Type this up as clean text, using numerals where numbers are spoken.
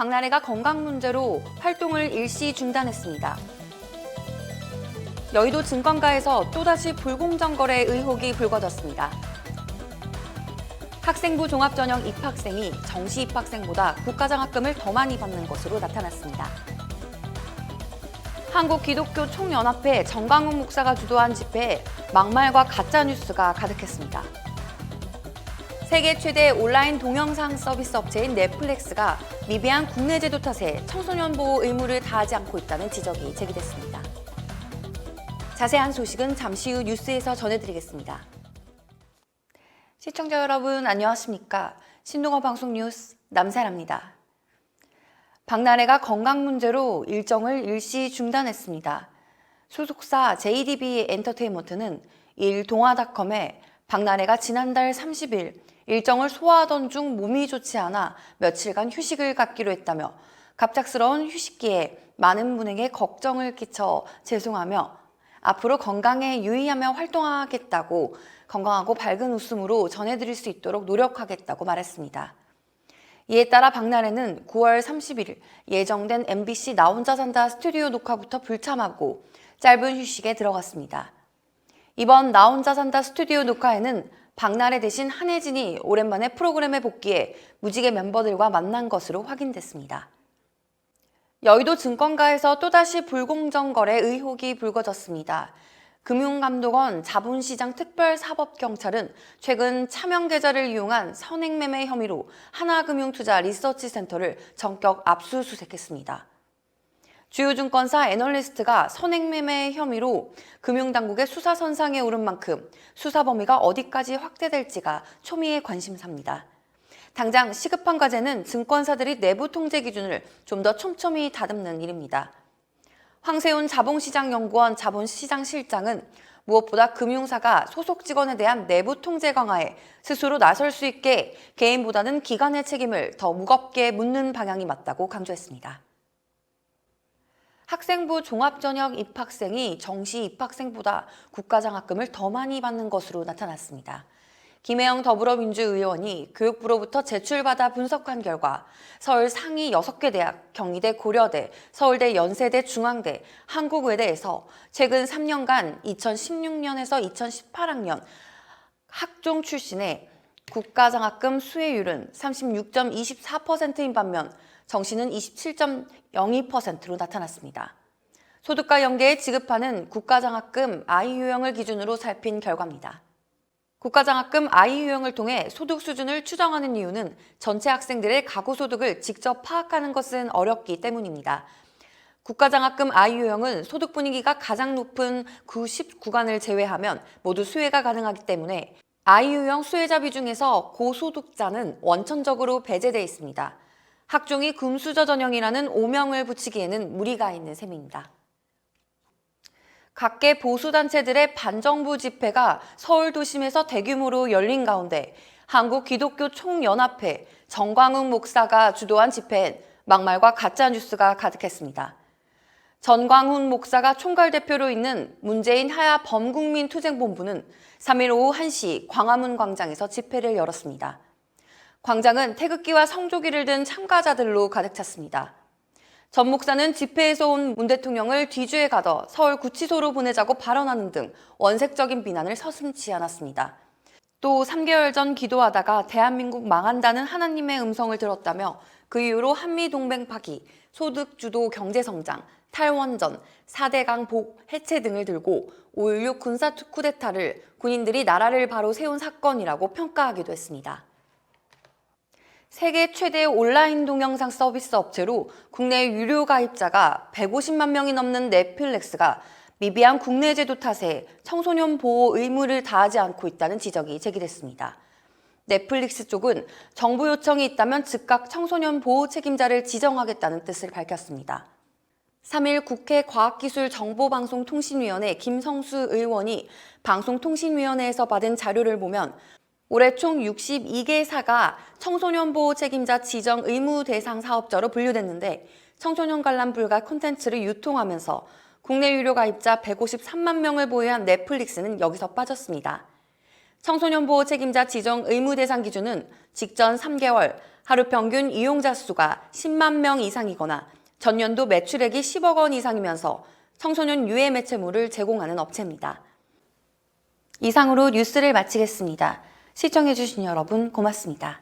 박나래가 건강 문제로 활동을 일시 중단했습니다. 여의도 증권가에서 또다시 불공정 거래 의혹이 불거졌습니다. 학생부 종합전형 입학생이 정시 입학생보다 국가장학금을 더 많이 받는 것으로 나타났습니다. 한국기독교총연합회 정광훈 목사가 주도한 집회에 막말과 가짜뉴스가 가득했습니다. 세계 최대 온라인 동영상 서비스 업체인 넷플릭스가 미비한 국내 제도 탓에 청소년 보호 의무를 다하지 않고 있다는 지적이 제기됐습니다. 자세한 소식은 잠시 후 뉴스에서 전해드리겠습니다. 시청자 여러분 안녕하십니까? 신동아 방송 뉴스 남사랍니다. 박나래가 건강 문제로 일정을 일시 중단했습니다. 소속사 JDB 엔터테인먼트는 일동아닷컴에 박나래가 지난달 30일 일정을 소화하던 중 몸이 좋지 않아 며칠간 휴식을 갖기로 했다며 갑작스러운 휴식기에 많은 분에게 걱정을 끼쳐 죄송하며 앞으로 건강에 유의하며 활동하겠다고 건강하고 밝은 웃음으로 전해드릴 수 있도록 노력하겠다고 말했습니다. 이에 따라 박나래는 9월 30일 예정된 MBC 나 혼자 산다 스튜디오 녹화부터 불참하고 짧은 휴식에 들어갔습니다. 이번 나 혼자 산다 스튜디오 녹화에는 박나래 대신 한혜진이 오랜만에 프로그램에 복귀해 무지개 멤버들과 만난 것으로 확인됐습니다. 여의도 증권가에서 또다시 불공정 거래 의혹이 불거졌습니다. 금융감독원 자본시장 특별사법경찰은 최근 차명계좌를 이용한 선행매매 혐의로 하나금융투자 리서치센터를 전격 압수수색했습니다. 주요 증권사 애널리스트가 선행매매 혐의로 금융당국의 수사선상에 오른 만큼 수사 범위가 어디까지 확대될지가 초미의 관심사입니다. 당장 시급한 과제는 증권사들이 내부 통제 기준을 좀 더 촘촘히 다듬는 일입니다. 황세훈 자본시장연구원 자본시장실장은 무엇보다 금융사가 소속 직원에 대한 내부 통제 강화에 스스로 나설 수 있게 개인보다는 기관의 책임을 더 무겁게 묻는 방향이 맞다고 강조했습니다. 학생부 종합전형 입학생이 정시 입학생보다 국가장학금을 더 많이 받는 것으로 나타났습니다. 김혜영 더불어민주의원이 교육부로부터 제출받아 분석한 결과 서울 상위 6개 대학, 경희대, 고려대, 서울대, 연세대, 중앙대, 한국외대에서 최근 3년간 2016년에서 2018학년 학종 출신의 국가장학금 수혜율은 36.24%인 반면 정시는 27.02%로 나타났습니다. 소득과 연계에 지급하는 국가장학금 아이유형을 기준으로 살핀 결과입니다. 국가장학금 아이유형을 통해 소득 수준을 추정하는 이유는 전체 학생들의 가구소득을 직접 파악하는 것은 어렵기 때문입니다. 국가장학금 아이유형은 소득 분위기가 가장 높은 90구간을 제외하면 모두 수혜가 가능하기 때문에 아이유형 수혜자 비중에서 고소득자는 원천적으로 배제돼 있습니다. 학종이 금수저 전형이라는 오명을 붙이기에는 무리가 있는 셈입니다. 각계 보수단체들의 반정부 집회가 서울 도심에서 대규모로 열린 가운데 한국기독교총연합회 정광훈 목사가 주도한 집회엔 막말과 가짜뉴스가 가득했습니다. 전광훈 목사가 총괄대표로 있는 문재인 하야 범국민투쟁본부는 3일 오후 1시 광화문 광장에서 집회를 열었습니다. 광장은 태극기와 성조기를 든 참가자들로 가득 찼습니다. 전 목사는 집회에서 온 문 대통령을 뒤주에 가둬 서울 구치소로 보내자고 발언하는 등 원색적인 비난을 서슴지 않았습니다. 또 3개월 전 기도하다가 대한민국 망한다는 하나님의 음성을 들었다며 그 이후로 한미동맹 파기, 소득주도 경제성장, 탈원전, 4대강 복 해체 등을 들고 5.16 군사 쿠데타를 군인들이 나라를 바로 세운 사건이라고 평가하기도 했습니다. 세계 최대 온라인 동영상 서비스 업체로 국내 유료 가입자가 150만 명이 넘는 넷플릭스가 미비한 국내 제도 탓에 청소년 보호 의무를 다하지 않고 있다는 지적이 제기됐습니다. 넷플릭스 쪽은 정부 요청이 있다면 즉각 청소년 보호 책임자를 지정하겠다는 뜻을 밝혔습니다. 3일 국회 과학기술정보방송통신위원회 김성수 의원이 방송통신위원회에서 받은 자료를 보면 올해 총 62개사가 청소년 보호 책임자 지정 의무 대상 사업자로 분류됐는데 청소년 관람 불가 콘텐츠를 유통하면서 국내 유료 가입자 153만 명을 보유한 넷플릭스는 여기서 빠졌습니다. 청소년 보호 책임자 지정 의무 대상 기준은 직전 3개월 하루 평균 이용자 수가 10만 명 이상이거나 전년도 매출액이 10억 원 이상이면서 청소년 유해 매체물을 제공하는 업체입니다. 이상으로 뉴스를 마치겠습니다. 시청해주신 여러분 고맙습니다.